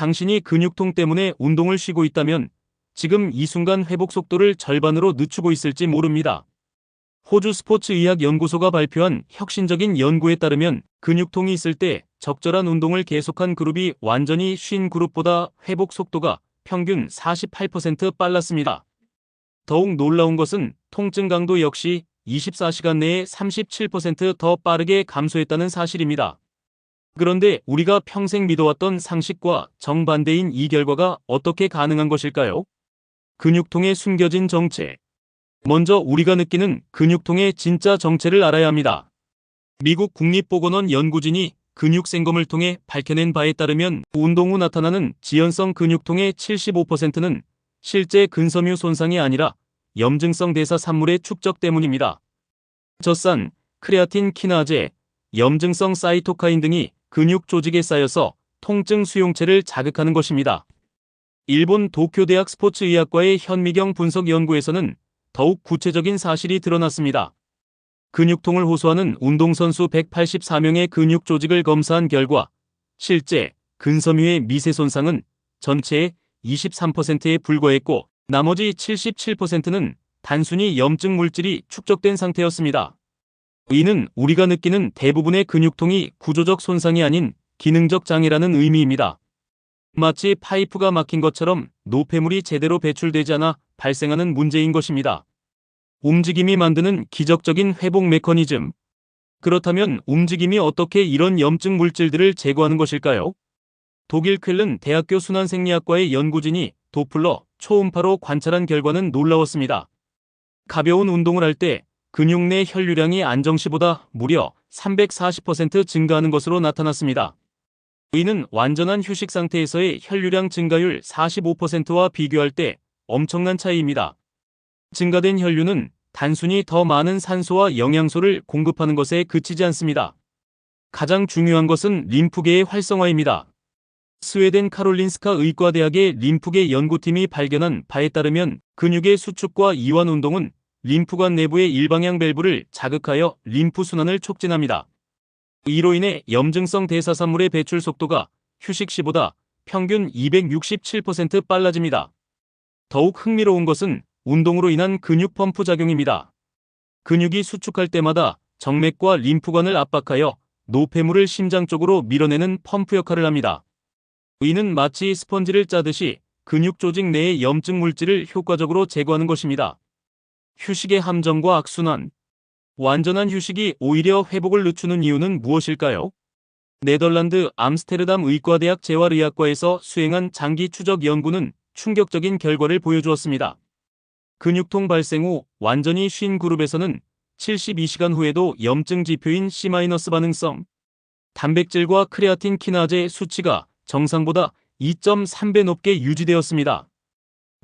당신이 근육통 때문에 운동을 쉬고 있다면 지금 이 순간 회복 속도를 절반으로 늦추고 있을지 모릅니다. 호주 스포츠의학 연구소가 발표한 혁신적인 연구에 따르면 근육통이 있을 때 적절한 운동을 계속한 그룹이 완전히 쉰 그룹보다 회복 속도가 평균 48% 빨랐습니다. 더욱 놀라운 것은 통증 강도 역시 24시간 내에 37% 더 빠르게 감소했다는 사실입니다. 그런데 우리가 평생 믿어왔던 상식과 정반대인 이 결과가 어떻게 가능한 것일까요? 근육통의 숨겨진 정체. 먼저 우리가 느끼는 근육통의 진짜 정체를 알아야 합니다. 미국 국립보건원 연구진이 근육생검을 통해 밝혀낸 바에 따르면 운동 후 나타나는 지연성 근육통의 75%는 실제 근섬유 손상이 아니라 염증성 대사 산물의 축적 때문입니다. 젖산, 크레아틴 키나제, 염증성 사이토카인 등이 근육 조직에 쌓여서 통증 수용체를 자극하는 것입니다. 일본 도쿄대학 스포츠의학과의 현미경 분석 연구에서는 더욱 구체적인 사실이 드러났습니다. 근육통을 호소하는 운동선수 184명의 근육 조직을 검사한 결과 실제 근섬유의 미세 손상은 전체의 23%에 불과했고 나머지 77%는 단순히 염증 물질이 축적된 상태였습니다. 이는 우리가 느끼는 대부분의 근육통이 구조적 손상이 아닌 기능적 장애라는 의미입니다. 마치 파이프가 막힌 것처럼 노폐물이 제대로 배출되지 않아 발생하는 문제인 것입니다. 움직임이 만드는 기적적인 회복 메커니즘. 그렇다면 움직임이 어떻게 이런 염증 물질들을 제거하는 것일까요? 독일 쾰른 대학교 순환생리학과의 연구진이 도플러 초음파로 관찰한 결과는 놀라웠습니다. 가벼운 운동을 할 때 근육 내 혈류량이 안정시보다 무려 340% 증가하는 것으로 나타났습니다. 이는 완전한 휴식 상태에서의 혈류량 증가율 45%와 비교할 때 엄청난 차이입니다. 증가된 혈류는 단순히 더 많은 산소와 영양소를 공급하는 것에 그치지 않습니다. 가장 중요한 것은 림프계의 활성화입니다. 스웨덴 카롤린스카 의과대학의 림프계 연구팀이 발견한 바에 따르면 근육의 수축과 이완 운동은 림프관 내부의 일방향 밸브를 자극하여 림프 순환을 촉진합니다. 이로 인해 염증성 대사산물의 배출 속도가 휴식 시보다 평균 267% 빨라집니다. 더욱 흥미로운 것은 운동으로 인한 근육 펌프 작용입니다. 근육이 수축할 때마다 정맥과 림프관을 압박하여 노폐물을 심장 쪽으로 밀어내는 펌프 역할을 합니다. 이는 마치 스펀지를 짜듯이 근육 조직 내의 염증 물질을 효과적으로 제거하는 것입니다. 휴식의 함정과 악순환. 완전한 휴식이 오히려 회복을 늦추는 이유는 무엇일까요? 네덜란드 암스테르담 의과대학 재활의학과에서 수행한 장기 추적 연구는 충격적인 결과를 보여주었습니다. 근육통 발생 후 완전히 쉰 그룹에서는 72시간 후에도 염증 지표인 C- 반응성, 단백질과 크레아틴 키나제 수치가 정상보다 2.3배 높게 유지되었습니다.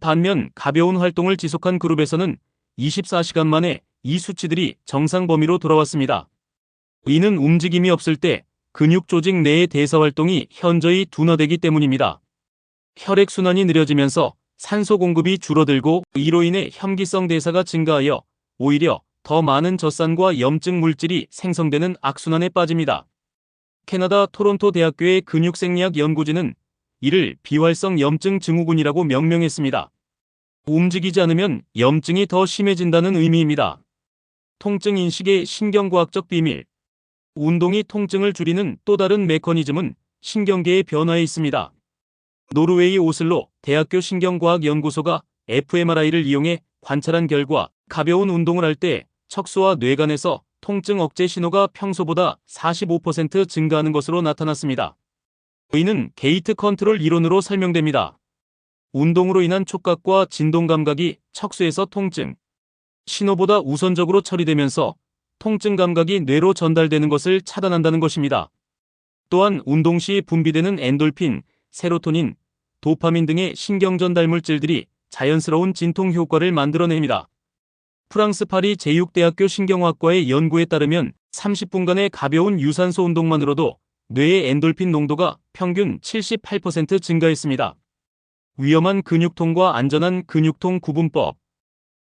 반면 가벼운 활동을 지속한 그룹에서는 24시간 만에 이 수치들이 정상 범위로 돌아왔습니다. 이는 움직임이 없을 때 근육 조직 내의 대사 활동이 현저히 둔화되기 때문입니다. 혈액순환이 느려지면서 산소 공급이 줄어들고 이로 인해 혐기성 대사가 증가하여 오히려 더 많은 젖산과 염증 물질이 생성되는 악순환에 빠집니다. 캐나다 토론토 대학교의 근육생리학 연구진은 이를 비활성 염증 증후군이라고 명명했습니다. 움직이지 않으면 염증이 더 심해진다는 의미입니다. 통증 인식의 신경과학적 비밀. 운동이 통증을 줄이는 또 다른 메커니즘은 신경계의 변화에 있습니다. 노르웨이 오슬로 대학교 신경과학연구소가 fMRI를 이용해 관찰한 결과 가벼운 운동을 할 때 척수와 뇌간에서 통증 억제 신호가 평소보다 45% 증가하는 것으로 나타났습니다. 이는 게이트 컨트롤 이론으로 설명됩니다. 운동으로 인한 촉각과 진동 감각이 척수에서 통증 신호보다 우선적으로 처리되면서 통증 감각이 뇌로 전달되는 것을 차단한다는 것입니다. 또한 운동 시 분비되는 엔돌핀, 세로토닌, 도파민 등의 신경 전달 물질들이 자연스러운 진통 효과를 만들어냅니다. 프랑스 파리 제6대학교 신경학과의 연구에 따르면 30분간의 가벼운 유산소 운동만으로도 뇌의 엔돌핀 농도가 평균 78% 증가했습니다. 위험한 근육통과 안전한 근육통 구분법.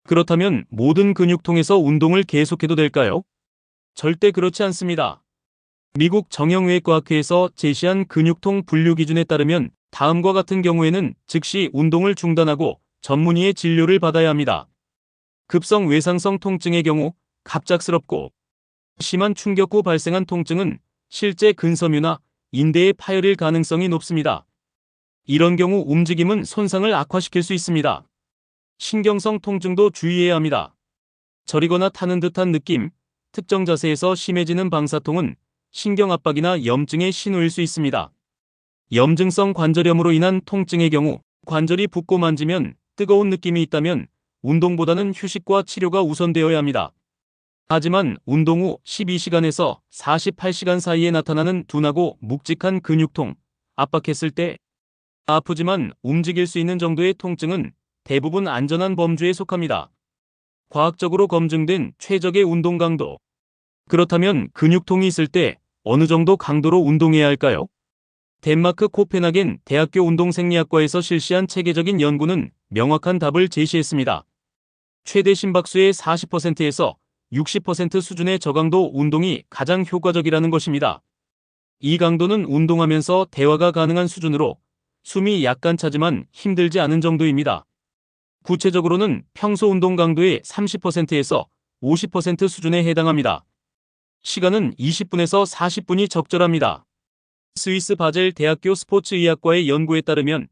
그렇다면 모든 근육통에서 운동을 계속해도 될까요? 절대 그렇지 않습니다. 미국 정형외과학회에서 제시한 근육통 분류 기준에 따르면 다음과 같은 경우에는 즉시 운동을 중단하고 전문의의 진료를 받아야 합니다. 급성 외상성 통증의 경우 갑작스럽고 심한 충격 후 발생한 통증은 실제 근섬유나 인대에 파열일 가능성이 높습니다. 이런 경우 움직임은 손상을 악화시킬 수 있습니다. 신경성 통증도 주의해야 합니다. 저리거나 타는 듯한 느낌, 특정 자세에서 심해지는 방사통은 신경압박이나 염증의 신호일 수 있습니다. 염증성 관절염으로 인한 통증의 경우 관절이 붓고 만지면 뜨거운 느낌이 있다면 운동보다는 휴식과 치료가 우선되어야 합니다. 하지만 운동 후 12시간에서 48시간 사이에 나타나는 둔하고 묵직한 근육통, 압박했을 때 아프지만 움직일 수 있는 정도의 통증은 대부분 안전한 범주에 속합니다. 과학적으로 검증된 최적의 운동 강도. 그렇다면 근육통이 있을 때 어느 정도 강도로 운동해야 할까요? 덴마크 코펜하겐 대학교 운동생리학과에서 실시한 체계적인 연구는 명확한 답을 제시했습니다. 최대 심박수의 40%에서 60% 수준의 저강도 운동이 가장 효과적이라는 것입니다. 이 강도는 운동하면서 대화가 가능한 수준으로 숨이 약간 차지만 힘들지 않은 정도입니다. 구체적으로는 평소 운동 강도의 30%에서 50% 수준에 해당합니다. 시간은 20분에서 40분이 적절합니다. 스위스 바젤 대학교 스포츠의학과의 연구에 따르면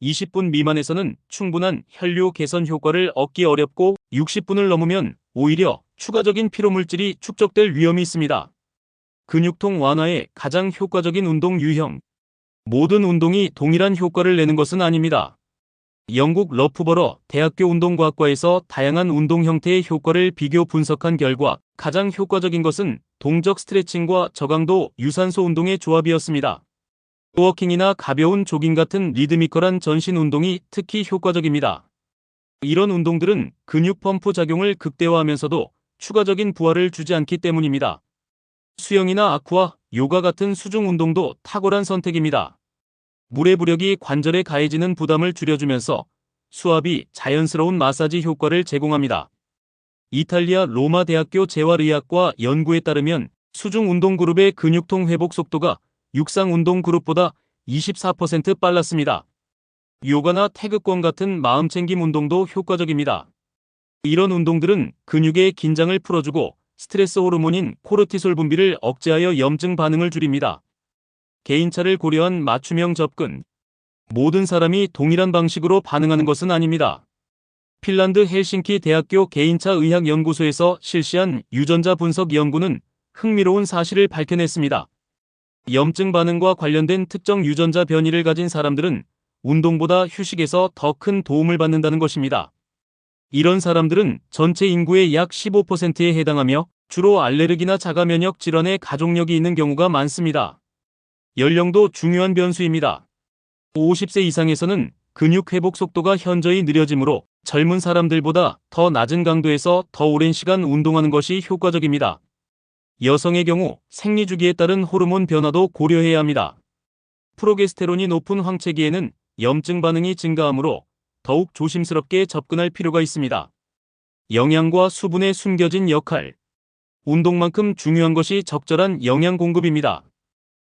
20분 미만에서는 충분한 혈류 개선 효과를 얻기 어렵고 60분을 넘으면 오히려 추가적인 피로물질이 축적될 위험이 있습니다. 근육통 완화에 가장 효과적인 운동 유형. 모든 운동이 동일한 효과를 내는 것은 아닙니다. 영국 러프버러 대학교 운동과학과에서 다양한 운동 형태의 효과를 비교 분석한 결과 가장 효과적인 것은 동적 스트레칭과 저강도 유산소 운동의 조합이었습니다. 워킹이나 가벼운 조깅 같은 리드미컬한 전신 운동이 특히 효과적입니다. 이런 운동들은 근육 펌프 작용을 극대화하면서도 추가적인 부하를 주지 않기 때문입니다. 수영이나 아쿠아, 요가 같은 수중 운동도 탁월한 선택입니다. 물의 부력이 관절에 가해지는 부담을 줄여주면서 수압이 자연스러운 마사지 효과를 제공합니다. 이탈리아 로마 대학교 재활의학과 연구에 따르면 수중 운동 그룹의 근육통 회복 속도가 육상 운동 그룹보다 24% 빨랐습니다. 요가나 태극권 같은 마음챙김 운동도 효과적입니다. 이런 운동들은 근육의 긴장을 풀어주고 스트레스 호르몬인 코르티솔 분비를 억제하여 염증 반응을 줄입니다. 개인차를 고려한 맞춤형 접근. 모든 사람이 동일한 방식으로 반응하는 것은 아닙니다. 핀란드 헬싱키 대학교 개인차 의학 연구소에서 실시한 유전자 분석 연구는 흥미로운 사실을 밝혀냈습니다. 염증 반응과 관련된 특정 유전자 변이를 가진 사람들은 운동보다 휴식에서 더 큰 도움을 받는다는 것입니다. 이런 사람들은 전체 인구의 약 15%에 해당하며 주로 알레르기나 자가 면역 질환의 가족력이 있는 경우가 많습니다. 연령도 중요한 변수입니다. 50세 이상에서는 근육 회복 속도가 현저히 느려지므로 젊은 사람들보다 더 낮은 강도에서 더 오랜 시간 운동하는 것이 효과적입니다. 여성의 경우 생리주기에 따른 호르몬 변화도 고려해야 합니다. 프로게스테론이 높은 황체기에는 염증 반응이 증가하므로 더욱 조심스럽게 접근할 필요가 있습니다. 영양과 수분의 숨겨진 역할. 운동만큼 중요한 것이 적절한 영양 공급입니다.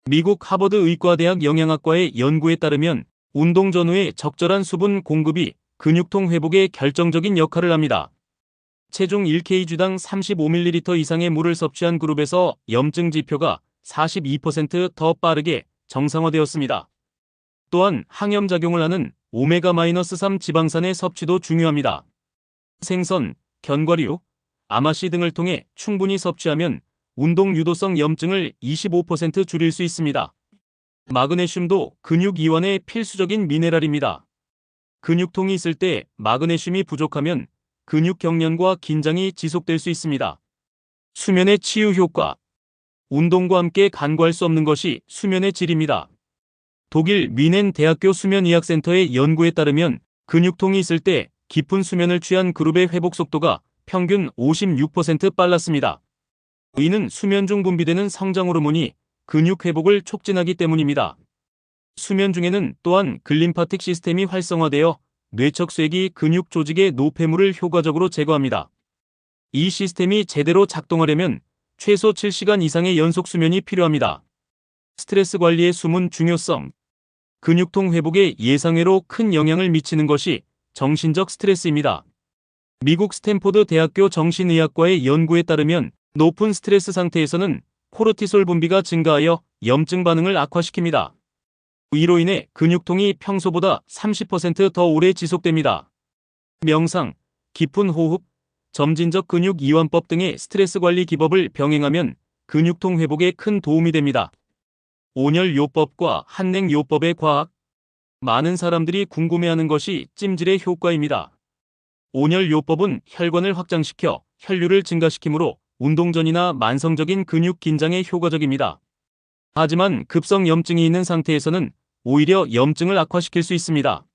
미국 하버드 의과대학 영양학과의 연구에 따르면 운동 전후의 적절한 수분 공급이 근육통 회복에 결정적인 역할을 합니다. 체중 1kg당 35ml 이상의 물을 섭취한 그룹에서 염증 지표가 42% 빠르게 정상화되었습니다. 또한 항염작용을 하는 오메가-3 지방산의 섭취도 중요합니다. 생선, 견과류, 아마씨 등을 통해 충분히 섭취하면 운동 유도성 염증을 25% 줄일 수 있습니다. 마그네슘도 근육 이완의 필수적인 미네랄입니다. 근육통이 있을 때 마그네슘이 부족하면 근육 경련과 긴장이 지속될 수 있습니다. 수면의 치유 효과. 운동과 함께 간과할 수 없는 것이 수면의 질입니다. 독일 미넨 대학교 수면의학센터의 연구에 따르면 근육통이 있을 때 깊은 수면을 취한 그룹의 회복 속도가 평균 56% 빨랐습니다. 이는 수면 중 분비되는 성장 호르몬이 근육 회복을 촉진하기 때문입니다. 수면 중에는 또한 글림파틱 시스템이 활성화되어 뇌척수액이 근육 조직의 노폐물을 효과적으로 제거합니다. 이 시스템이 제대로 작동하려면 최소 7시간 이상의 연속 수면이 필요합니다. 스트레스 관리의 숨은 중요성. 근육통 회복에 예상외로 큰 영향을 미치는 것이 정신적 스트레스입니다. 미국 스탠포드 대학교 정신의학과의 연구에 따르면 높은 스트레스 상태에서는 코르티솔 분비가 증가하여 염증 반응을 악화시킵니다. 이로 인해 근육통이 평소보다 30%더 오래 지속됩니다. 명상, 깊은 호흡, 점진적 근육 이완법 등의 스트레스 관리 기법을 병행하면 근육통 회복에 큰 도움이 됩니다. 온열요법과 한냉요법의 과학. 많은 사람들이 궁금해하는 것이 찜질의 효과입니다. 온열요법은 혈관을 확장시켜 혈류를 증가시키므로 운동 전이나 만성적인 근육 긴장에 효과적입니다. 하지만 급성 염증이 있는 상태에서는 오히려 염증을 악화시킬 수 있습니다.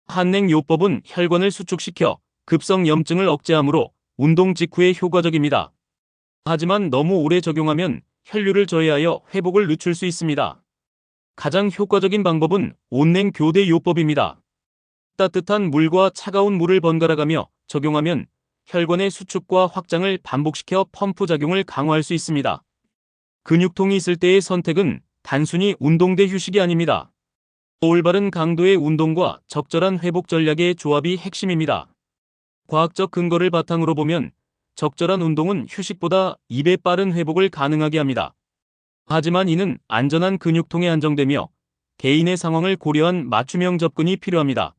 한냉요법은 혈관을 수축시켜 급성 염증을 억제하므로 운동 직후에 효과적입니다. 하지만 너무 오래 적용하면 혈류를 저해하여 회복을 늦출 수 있습니다. 가장 효과적인 방법은 온냉교대요법입니다. 따뜻한 물과 차가운 물을 번갈아가며 적용하면 혈관의 수축과 확장을 반복시켜 펌프 작용을 강화할 수 있습니다. 근육통이 있을 때의 선택은 단순히 운동 대 휴식이 아닙니다. 올바른 강도의 운동과 적절한 회복 전략의 조합이 핵심입니다. 과학적 근거를 바탕으로 보면 적절한 운동은 휴식보다 2배 빠른 회복을 가능하게 합니다. 하지만 이는 안전한 근육통에 한정되며 개인의 상황을 고려한 맞춤형 접근이 필요합니다.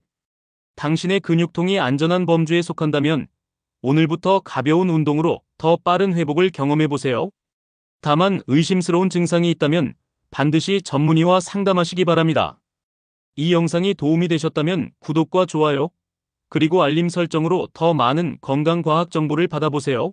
당신의 근육통이 안전한 범주에 속한다면 오늘부터 가벼운 운동으로 더 빠른 회복을 경험해보세요. 다만 의심스러운 증상이 있다면 반드시 전문의와 상담하시기 바랍니다. 이 영상이 도움이 되셨다면 구독과 좋아요, 그리고 알림 설정으로 더 많은 건강과학 정보를 받아보세요.